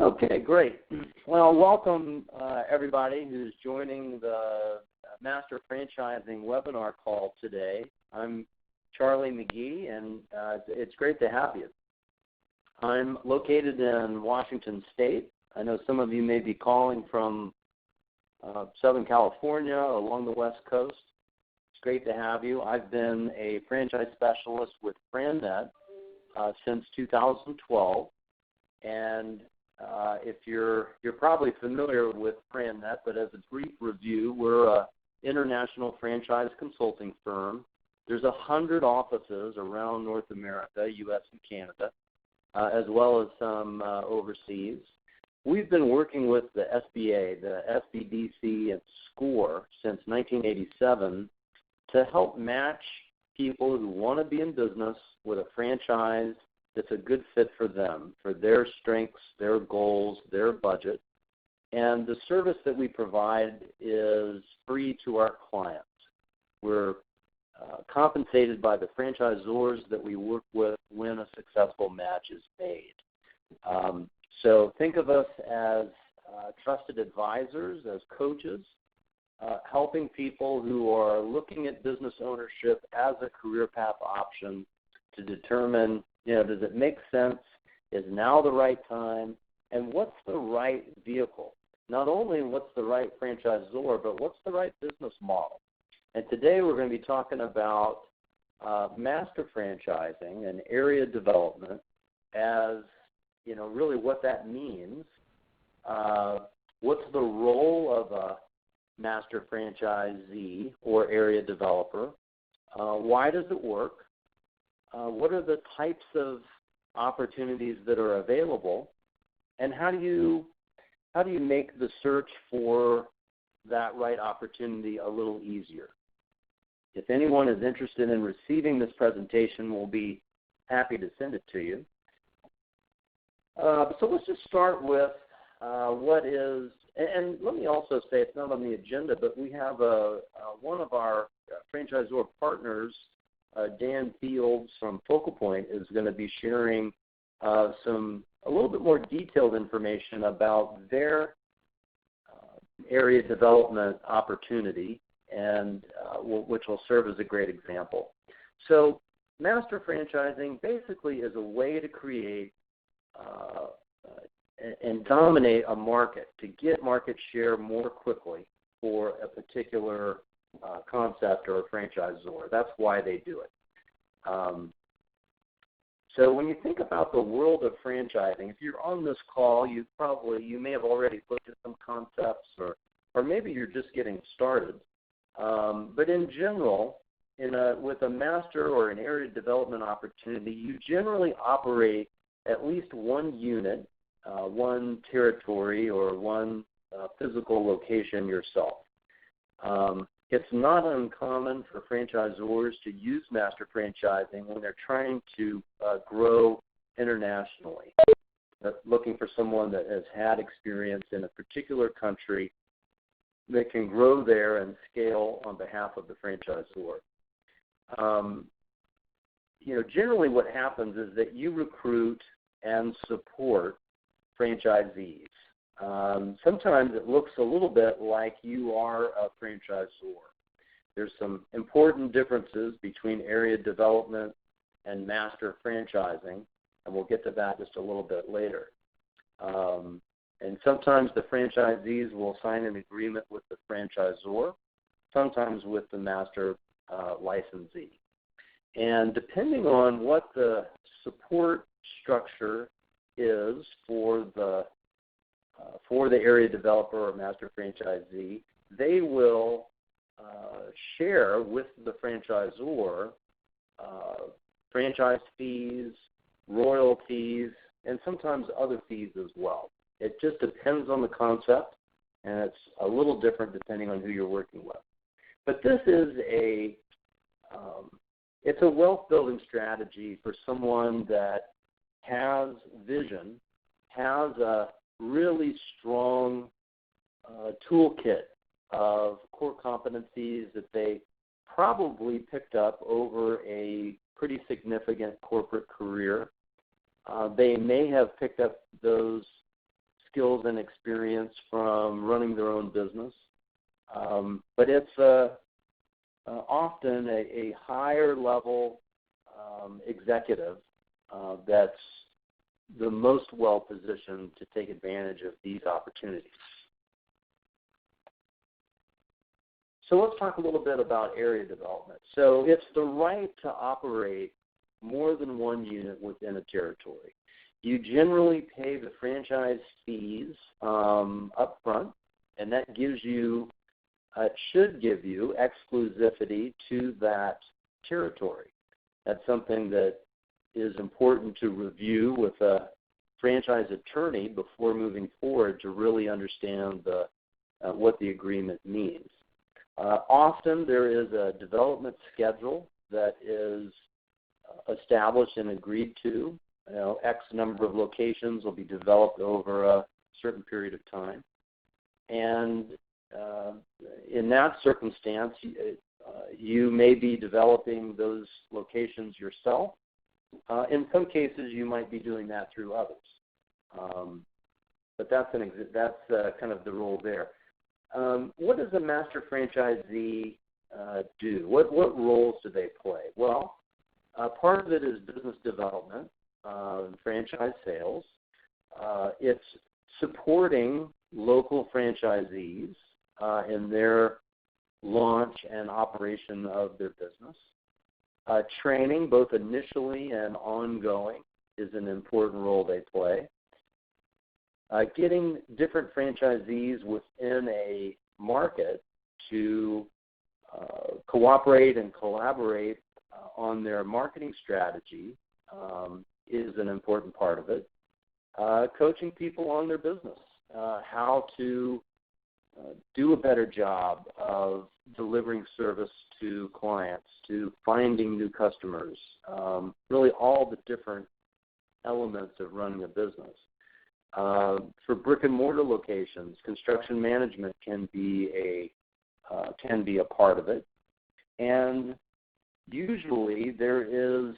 Okay, great. Well, welcome everybody who's joining the Master Franchising webinar call today. I'm Charlie Magee, and it's great to have you. I'm located in Washington State. I know some of you may be calling from Southern California along the West Coast. It's great to have you. I've been a franchise specialist with FranNet since 2012, and if you're probably familiar with FranNet, but as a brief review, we're an international franchise consulting firm. There's 100 offices around North America, U.S. and Canada, as well as some overseas. We've been working with the SBA, the SBDC, and SCORE since 1987 to help match people who want to be in business with a franchise that's a good fit for them, for their strengths, their goals, their budget. And the service that we provide is free to our clients. We're compensated by the franchisors that we work with when a successful match is made. So think of us as trusted advisors, as coaches, helping people who are looking at business ownership as a career path option to determine, does it make sense? Is now the right time? And what's the right vehicle? Not only what's the right franchisor, but what's the right business model? And today we're going to be talking about master franchising and area development as, really what that means. What's the role of a master franchisee or area developer? Why does it work? What are the types of opportunities that are available, and how do you make the search for that right opportunity a little easier? If anyone is interested in receiving this presentation, we'll be happy to send it to you. So let's just start with what is, and let me also say it's not on the agenda, but we have one of our franchisor partners, Dan Fields from Focal Point, is going to be sharing a little bit more detailed information about their area development opportunity, and which will serve as a great example. So master franchising basically is a way to create and dominate a market, to get market share more quickly for a particular concept or a franchisor. That's why they do it. So when you think about the world of franchising, if you're on this call, you may have already looked at some concepts, or maybe you're just getting started. But in general, with a master or an area development opportunity, you generally operate at least one unit, one territory, or one physical location yourself. It's not uncommon for franchisors to use master franchising when they're trying to grow internationally. They're looking for someone that has had experience in a particular country that can grow there and scale on behalf of the franchisor. Generally what happens is that you recruit and support franchisees. Sometimes it looks a little bit like you are a franchisor. There's some important differences between area development and master franchising, and we'll get to that just a little bit later. And sometimes the franchisees will sign an agreement with the franchisor, sometimes with the master licensee. And depending on what the support structure is for the area developer or master franchisee, they will share with the franchisor franchise fees, royalties, and sometimes other fees as well. It just depends on the concept, and it's a little different depending on who you're working with. But this is it's a wealth-building strategy for someone that has vision, has a really strong toolkit of core competencies that they probably picked up over a pretty significant corporate career. They may have picked up those skills and experience from running their own business. But it's often a higher level executive that's the most well-positioned to take advantage of these opportunities. So let's talk a little bit about area development. So it's the right to operate more than one unit within a territory. You generally pay the franchise fees up front, and that gives you, should give you exclusivity to that territory. That's something that is important to review with a franchise attorney before moving forward to really understand what the agreement means. Often there is a development schedule that is established and agreed to. X number of locations will be developed over a certain period of time. And in that circumstance, you may be developing those locations yourself. In some cases, you might be doing that through others. But that's kind of the role there. What does a master franchisee do? What roles do they play? Well, part of it is business development, franchise sales. It's supporting local franchisees in their launch and operation of their business. Training, both initially and ongoing, is an important role they play. Getting different franchisees within a market to cooperate and collaborate on their marketing strategy is an important part of it. Coaching people on their business, how to do a better job of delivering service to clients, to finding new customers, really all the different elements of running a business. For brick and mortar locations, construction management can be a part of it, and usually there is,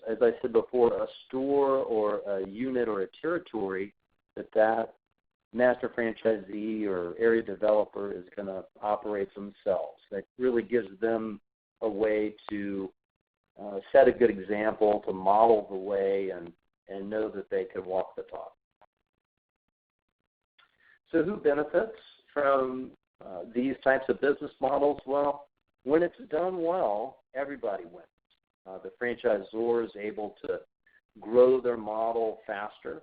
as I said before, a store or a unit or a territory that master franchisee or area developer is going to operate themselves. That really gives them a way to set a good example, to model the way, and know that they can walk the talk. So who benefits from these types of business models? Well, when it's done well, everybody wins. The franchisor is able to grow their model faster.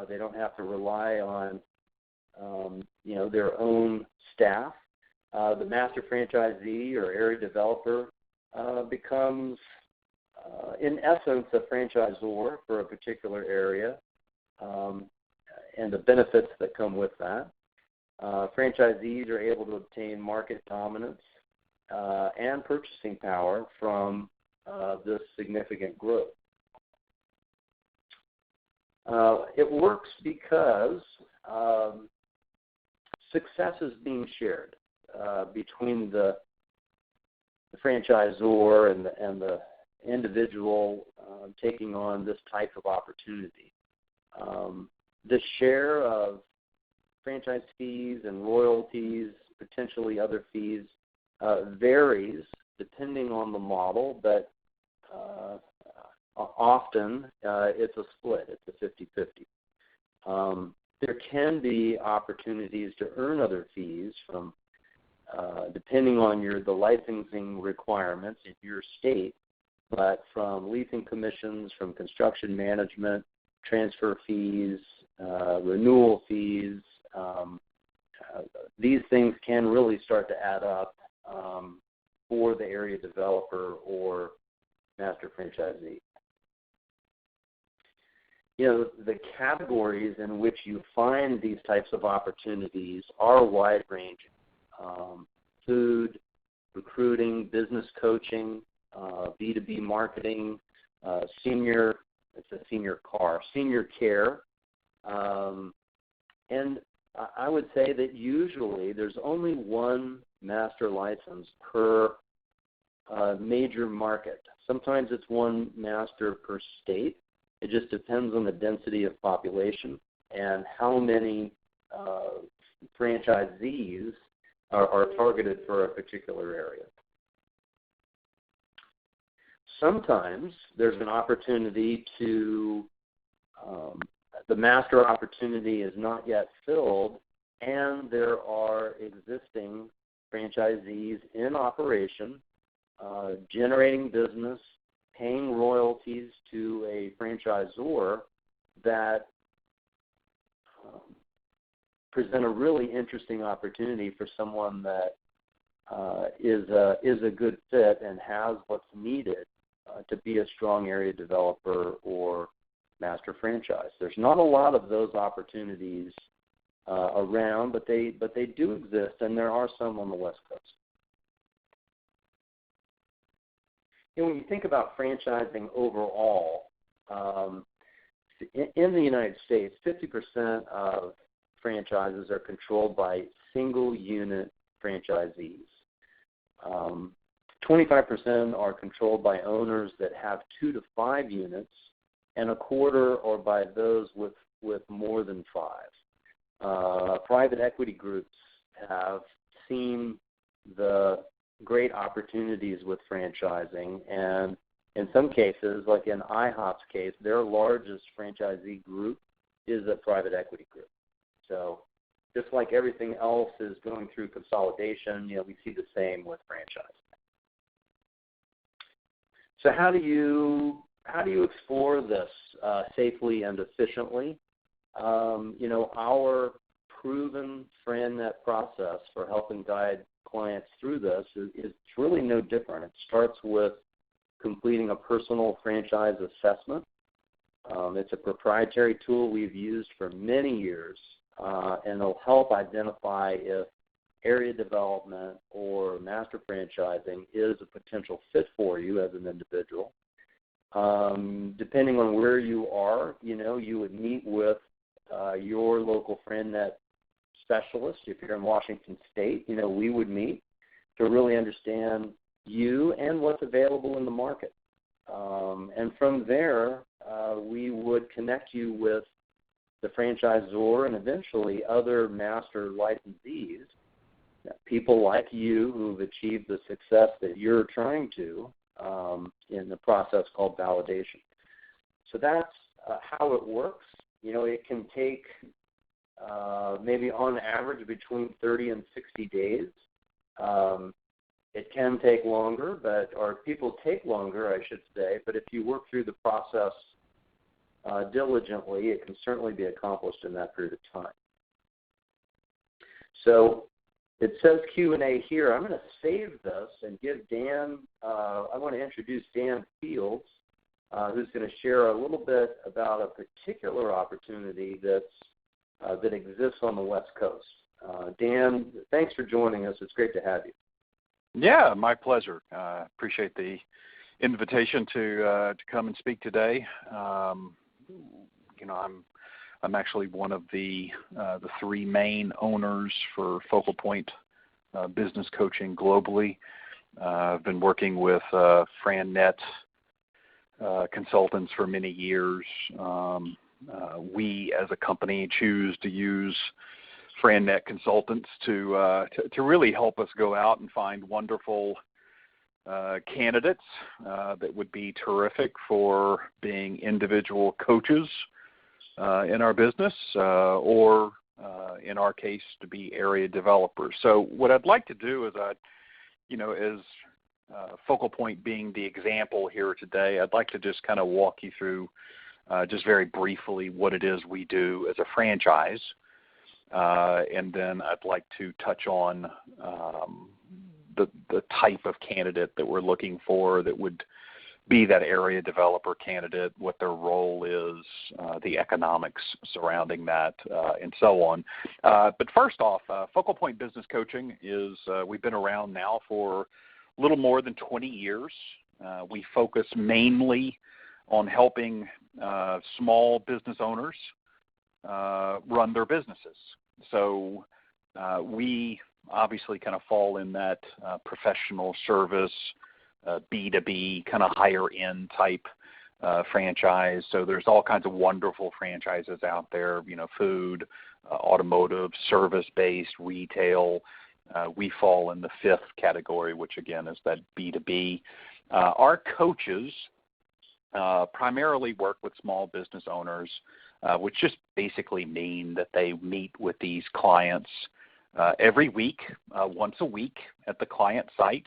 They don't have to rely on their own staff. The master franchisee or area developer becomes, in essence, a franchisor for a particular area, and the benefits that come with that. Franchisees are able to obtain market dominance and purchasing power from this significant growth. It works because success is being shared between the franchisor and the individual taking on this type of opportunity. The share of franchise fees and royalties, potentially other fees, varies depending on the model, but often it's a split. It's a 50-50. There can be opportunities to earn other fees from, depending on the licensing requirements in your state, but from leasing commissions, from construction management, transfer fees, renewal fees. These things can really start to add up for the area developer or master franchisee. The categories in which you find these types of opportunities are wide-ranging. Food, recruiting, business coaching, B2B marketing, senior care. And I would say that usually there's only one master license per major market. Sometimes it's one master per state. It just depends on the density of population. and how many franchisees are targeted for a particular area. Sometimes there's an opportunity to, the master opportunity is not yet filled, and there are existing franchisees in operation, generating business, paying royalties to a franchisor that present a really interesting opportunity for someone that is a good fit and has what's needed to be a strong area developer or master franchise. There's not a lot of those opportunities around, but they do exist, and there are some on the West Coast. When you think about franchising overall, in the United States, 50% of franchises are controlled by single-unit franchisees. 25% are controlled by owners that have 2 to 5 units, and a quarter are by those with more than 5. Private equity groups have seen the great opportunities with franchising, and in some cases, like in IHOP's case, their largest franchisee group is a private equity group. So just like everything else is going through consolidation, we see the same with franchising. So how do you explore this safely and efficiently? Our proven FranNet process for helping guide clients through this is really no different. It starts with completing a personal franchise assessment. It's a proprietary tool we've used for many years, and it'll help identify if area development or master franchising is a potential fit for you as an individual. Depending on where you are, you would meet with your local FranNet specialist. If you're in Washington State, we would meet to really understand you and what's available in the market. And from there, we would connect you with the franchisor and eventually other master licensees, people like you who've achieved the success that you're trying to in the process called validation. So that's how it works. It can take maybe on average between 30 and 60 days. It can take longer, or people take longer, I should say, but if you work through the process diligently, it can certainly be accomplished in that period of time. So it says Q&A here. I'm going to save this and give Dan, I want to introduce Dan Fields, who's going to share a little bit about a particular opportunity that exists on the West Coast. Dan, thanks for joining us. It's great to have you. Yeah, my pleasure. Appreciate the invitation to come and speak today. I'm actually one of the 3 main owners for Focal Point Business Coaching globally. I've been working with FranNet consultants for many years. We, as a company, choose to use FranNet consultants to really help us go out and find wonderful candidates that would be terrific for being individual coaches in our business, or in our case, to be area developers. So what I'd like to do is, Focal Point being the example here today, I'd like to just kind of walk you through just very briefly what it is we do as a franchise. And then I'd like to touch on the type of candidate that we're looking for that would be that area developer candidate, what their role is, the economics surrounding that, and so on. But first off, Focal Point Business Coaching is, we've been around now for a little more than 20 years. We focus mainly on helping small business owners run their businesses. So we obviously kind of fall in that professional service, B2B, kind of higher end type franchise. So there's all kinds of wonderful franchises out there, food, automotive, service-based, retail. We fall in the fifth category, which again is that B2B. Our coaches primarily work with small business owners, which just basically mean that they meet with these clients every week, once a week at the client site,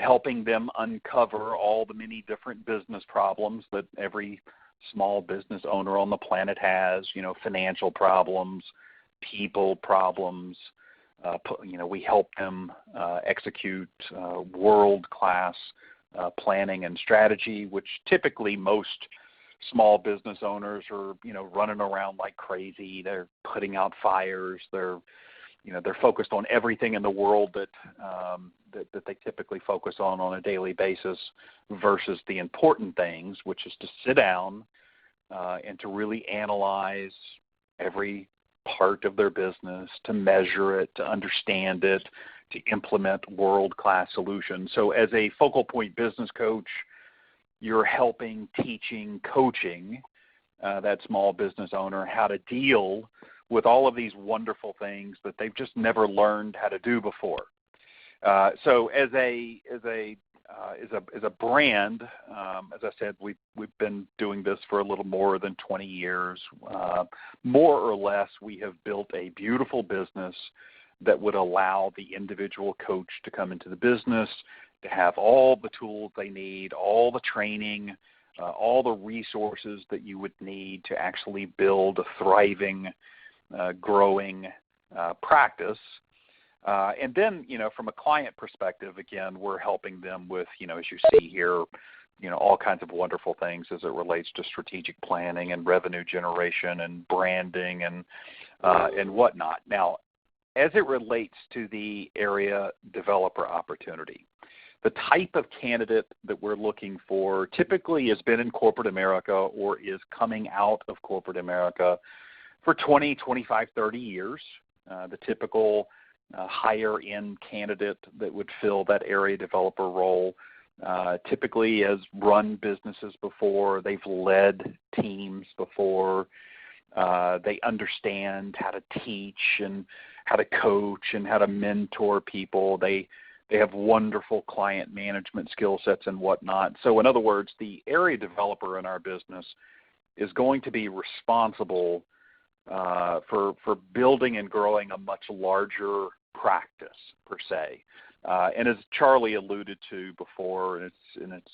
helping them uncover all the many different business problems that every small business owner on the planet has, financial problems, people problems. We help them execute world-class planning and strategy, which typically most small business owners are, running around like crazy. They're putting out fires. They're focused on everything in the world that they typically focus on a daily basis versus the important things, which is to sit down and to really analyze every part of their business, to measure it, to understand it, to implement world-class solutions. So as a focal point business coach, you're helping, teaching, coaching that small business owner how to deal with all of these wonderful things that they've just never learned how to do before. So as a brand, as I said, we've been doing this for a little more than 20 years. More or less, we have built a beautiful business that would allow the individual coach to come into the business, to have all the tools they need, all the training, all the resources that you would need to actually build a thriving, growing practice. And then, from a client perspective, again, we're helping them with, as you see here, all kinds of wonderful things as it relates to strategic planning and revenue generation and branding and whatnot. Now, as it relates to the area developer opportunity, the type of candidate that we're looking for typically has been in corporate America or is coming out of corporate America for 20, 25, 30 years. The typical higher-end candidate that would fill that area developer role typically has run businesses before. They've led teams before. They understand how to teach and how to coach and how to mentor people. They have wonderful client management skill sets and whatnot. So in other words, the area developer in our business is going to be responsible for building and growing a much larger practice per se. And as Charlie alluded to before, and it's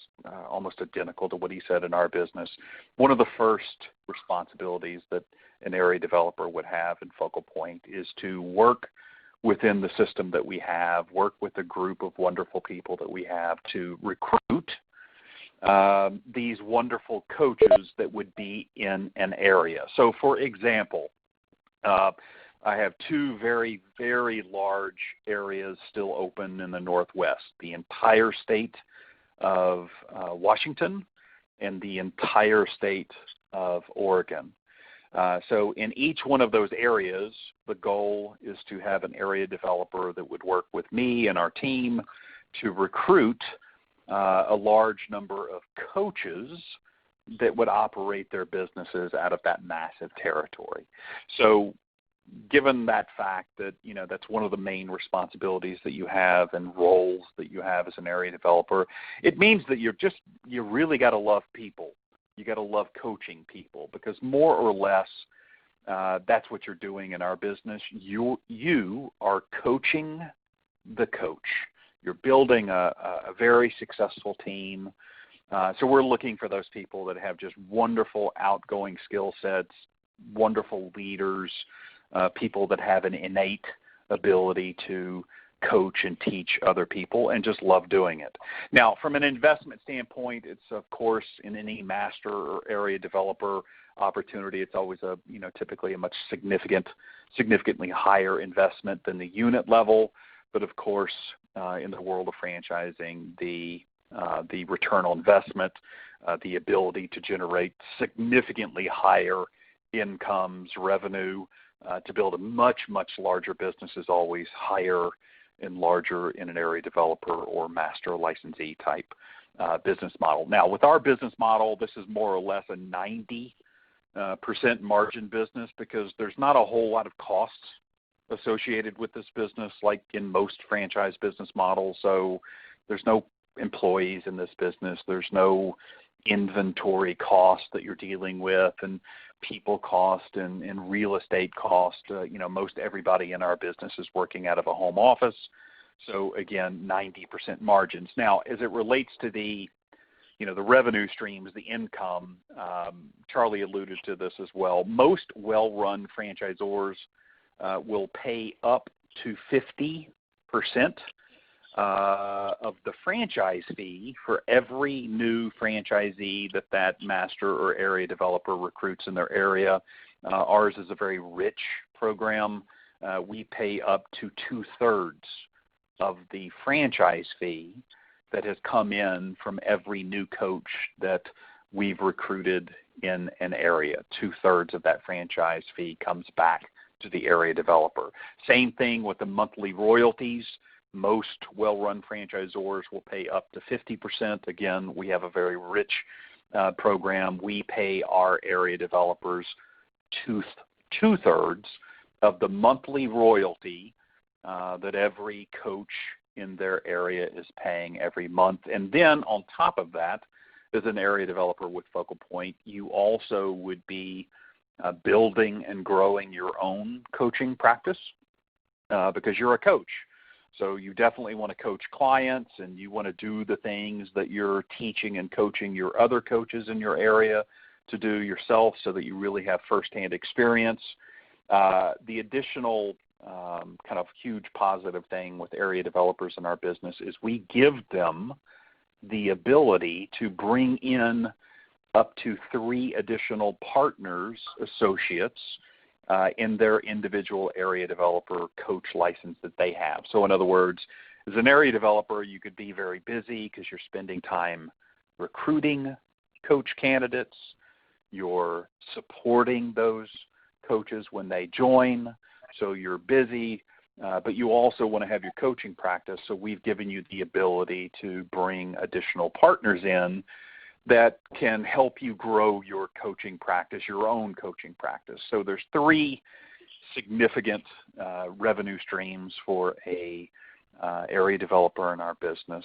almost identical to what he said in our business, one of the first responsibilities that an area developer would have in Focal Point is to work within the system that we have, work with a group of wonderful people that we have to recruit these wonderful coaches that would be in an area. So, for example, I have two very, very large areas still open in the Northwest, the entire state of Washington and the entire state of Oregon. So in each one of those areas, the goal is to have an area developer that would work with me and our team to recruit a large number of coaches that would operate their businesses out of that massive territory. So given that fact that, that's one of the main responsibilities that you have and roles that you have as an area developer, it means that you really got to love people. You got to love coaching people because more or less that's what you're doing in our business. You are coaching the coach. You're building a very successful team. So we're looking for those people that have just wonderful outgoing skill sets, wonderful leaders, people that have an innate ability to coach and teach other people and just love doing it. Now, from an investment standpoint, it's of course in any master or area developer opportunity, it's always typically a much significantly higher investment than the unit level. But of course, in the world of franchising, the return on investment, the ability to generate significantly higher incomes, revenue, to build a much, much larger business is always higher and larger in an area developer or master licensee type business model. Now, with our business model, this is more or less a 90% margin business because there's not a whole lot of costs associated with this business like in most franchise business models. So there's no employees in this business. There's no inventory cost that you're dealing with and people cost and real estate cost. Most everybody in our business is working out of a home office. So again, 90% margins. Now, as it relates to the revenue streams, the income, Charlie alluded to this as well. Most well-run franchisors will pay up to 50% of the franchise fee for every new franchisee that master or area developer recruits in their area. Ours is a very rich program. We pay up to 2/3 of the franchise fee that has come in from every new coach that we've recruited in an area. 2/3 of that franchise fee comes back to the area developer. Same thing with the monthly royalties. Most well-run franchisors will pay up to 50%. Again, we have a very rich program. We pay our area developers 2/3 of the monthly royalty that every coach in their area is paying every month. And then on top of that, as an area developer with Focal Point, you also would be building and growing your own coaching practice because you're a coach. So you definitely want to coach clients and you want to do the things that you're teaching and coaching your other coaches in your area to do yourself so that you really have firsthand experience. The additional kind of huge positive thing with area developers in our business is we give them the ability to bring in up to 3 additional partners, associates, in their individual area developer coach license that they have. So in other words, as an area developer, you could be very busy because you're spending time recruiting coach candidates, you're supporting those coaches when they join, so you're busy, but you also want to have your coaching practice, so we've given you the ability to bring additional partners in that can help you grow your coaching practice, your own coaching practice. So there's 3 significant revenue streams for a area developer in our business,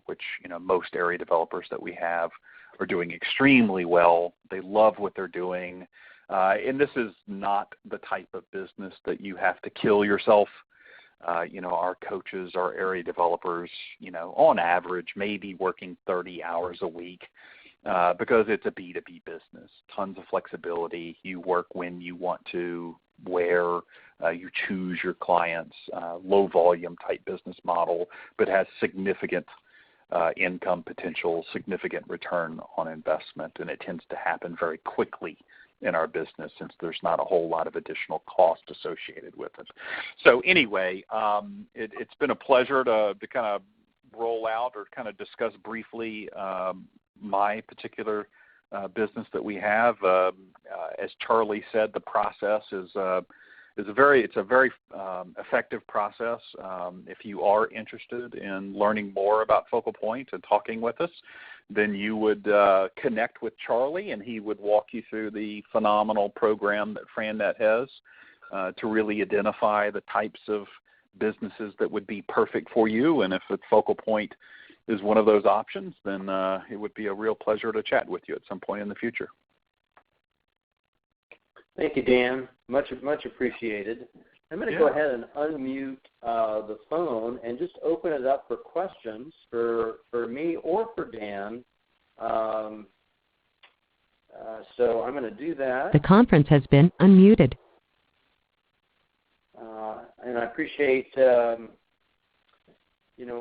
which most area developers that we have are doing extremely well. They love what they're doing. And this is not the type of business that you have to kill yourself. Our coaches, our area developers, on average, maybe working 30 hours a week because it's a B2B business. Tons of flexibility. You work when you want to, where you choose your clients. Low volume type business model, but has significant income potential, significant return on investment, and it tends to happen very quickly in our business since there's not a whole lot of additional cost associated with it. So anyway, it's been a pleasure to kind of roll out or kind of discuss briefly my particular business that we have. As Charlie said, the process is a very effective process. If you are interested in learning more about Focal Point and talking with us, then you would connect with Charlie, and he would walk you through the phenomenal program that FranNet has to really identify the types of businesses that would be perfect for you. And if a Focal Point is one of those options, then it would be a real pleasure to chat with you at some point in the future. Thank you, Dan. Much appreciated. I'm going to go ahead and unmute the phone and just open it up for questions for me or for Dan. So I'm going to do that. The conference has been unmuted. And I appreciate,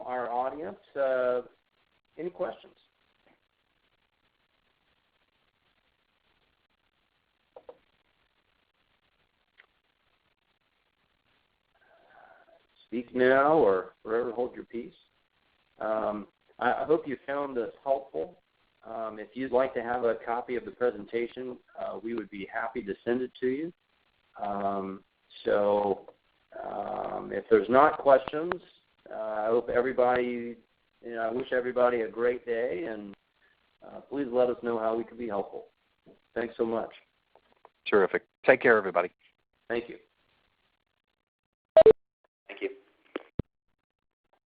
our audience. Any questions? Speak now or forever hold your peace. I hope you found this helpful. If you'd like to have a copy of the presentation, we would be happy to send it to you. If there's not questions, I hope everybody I wish everybody a great day, and please let us know how we can be helpful. Thanks so much. Terrific. Take care, everybody. Thank you.